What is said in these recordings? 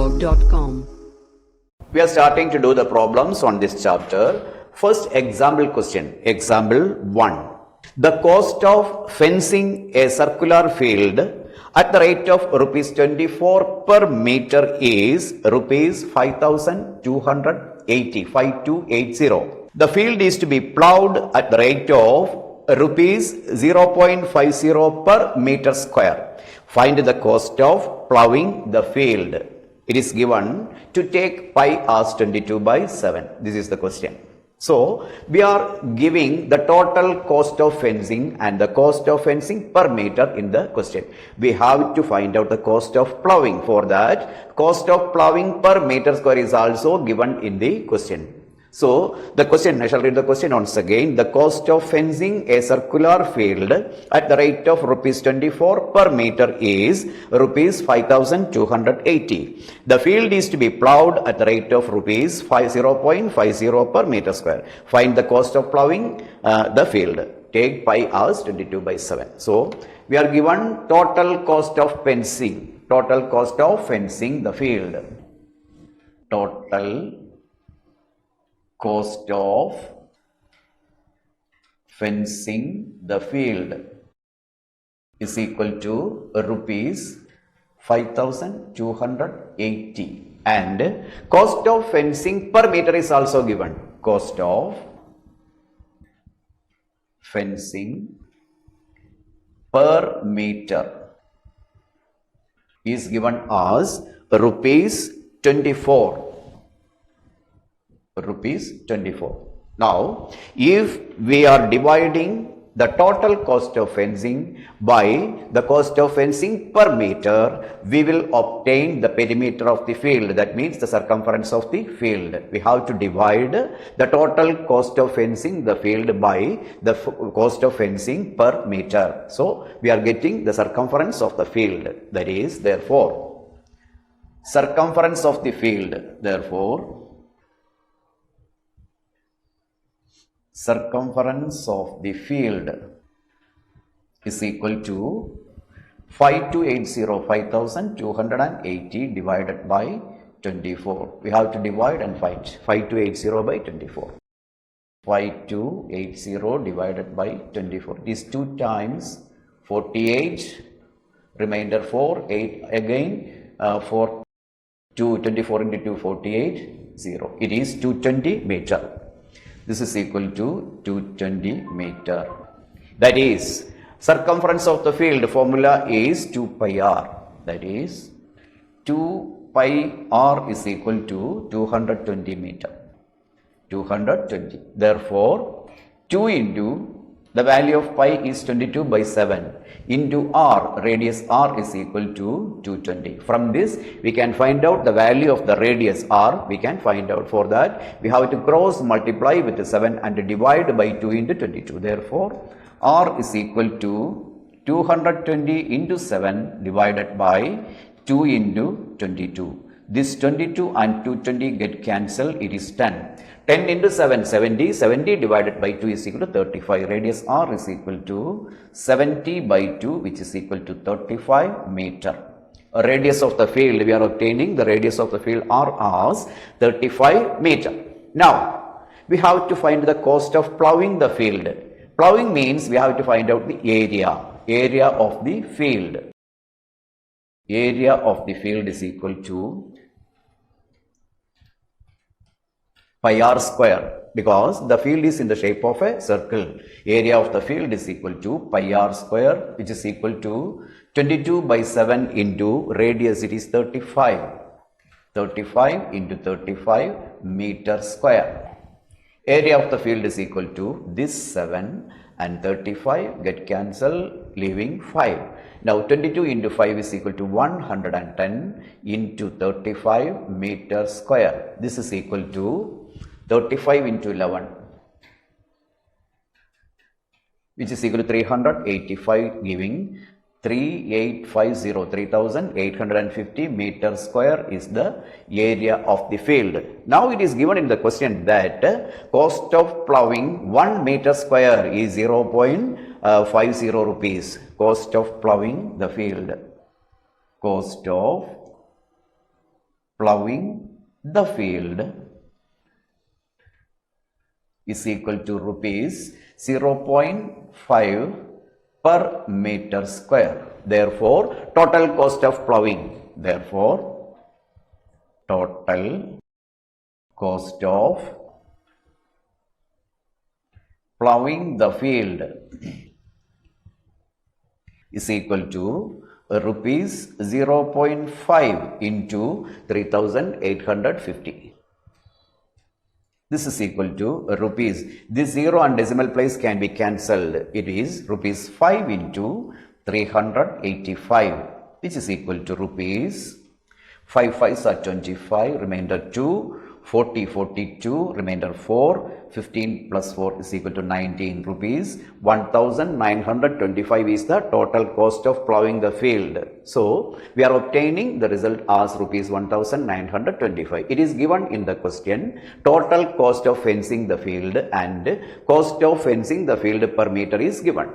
VICTOG.com. We are starting to do the problems on this chapter. First example question, example 1. The cost of fencing a circular field at the rate of rupees 24 per meter is rupees 5,280, 5280. The field is to be plowed at the rate of rupees 0.50 per meter square. Find the cost of plowing the field. It is given to take pi as 22 by 7. This is the question. So, we are giving the total cost of fencing and the cost of fencing per meter in the question. We have to find out the cost of plowing. For that, cost of plowing per meter square is also given in the question. So, the question, I shall read the question once again. The cost of fencing a circular field at the rate of rupees 24 per meter is rupees 5,280. The field is to be plowed at the rate of rupees 0.50 per meter square. Find the cost of plowing the field. Take pi as 22 by 7. So, we are given total cost of fencing. Total cost of fencing the field. Total cost of fencing the field is equal to rupees 5,280, and cost of fencing per meter is also given. Cost of fencing per meter is given as rupees 24. Rupees 24. Now, if we are dividing the total cost of fencing by the cost of fencing per meter, we will obtain the perimeter of the field. That means the circumference of the field. We have to divide the total cost of fencing the field by the cost of fencing per meter. So, we are getting the circumference of the field. That is, therefore, circumference of the field. Therefore, circumference of the field is equal to 5,280 divided by 24. We have to divide and find 5,280 by 24. 5,280 divided by 24. It is 2 times 48, remainder 4, 8 again, 4, 2, 24 into 2, 48, 0. It is 220 meter. This is equal to 220 meter. That is, circumference of the field formula is 2 pi r. That is, 2 pi r is equal to 220 meter. 220. Therefore, 2 into the value of pi is 22 by 7 into r, radius r is equal to 220. From this, we can find out the value of the radius r. We can find out. For that, we have to cross multiply with 7 and divide by 2 into 22. Therefore, r is equal to 220 into 7 divided by 2 into 22. This 22 and 220 get cancelled. It is 10. 10 into 7, 70. 70 divided by 2 is equal to 35. Radius r is equal to 70 by 2, which is equal to 35 meter. A radius of the field, we are obtaining the radius of the field r as 35 meter. Now, we have to find the cost of plowing the field. Plowing means we have to find out the area of the field. Area of the field is equal to pi r square, because the field is in the shape of a circle. Area of the field is equal to pi r square, which is equal to 22 by 7 into radius, it is 35. 35 into 35 meter square. Area of the field is equal to this 7 and 35 get cancelled, leaving 5. Now 22 into 5 is equal to 110 into 35 meter square. This is equal to 35 into 11, which is equal to 385, giving 3850 meter square is the area of the field. Now it is given in the question that cost of plowing 1 meter square is 0.50 rupees. Cost of plowing the field. Cost of plowing the field is equal to rupees 0.5 per meter square. Therefore, total cost of plowing. Therefore, total cost of plowing the field is equal to rupees 0.5 into 3,850. This is equal to rupees. This 0 and decimal place can be cancelled. It is rupees 5 into 385, which is equal to rupees 5 5s are 25, remainder 2, 40, 42, remainder 4, 15 plus 4 is equal to 19 rupees. 1,925 is the total cost of plowing the field. So, we are obtaining the result as rupees 1,925. It is given in the question, total cost of fencing the field and cost of fencing the field per meter is given.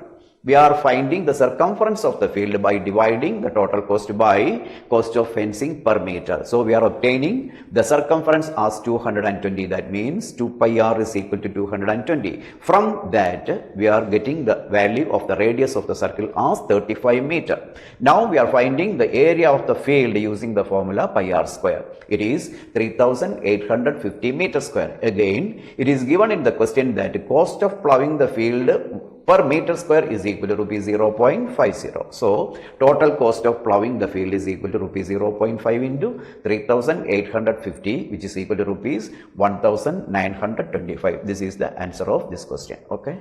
We are finding the circumference of the field by dividing the total cost by cost of fencing per meter. So, we are obtaining the circumference as 220. That means 2 pi r is equal to 220. From that, we are getting the value of the radius of the circle as 35 meter. Now, we are finding the area of the field using the formula pi r square. It is 3,850 meter square. Again, it is given in the question that the cost of plowing the field per meter square is equal to rupees 0.50. So, total cost of plowing the field is equal to rupees 0.5 into 3,850, which is equal to rupees 1,925. This is the answer of this question. Okay.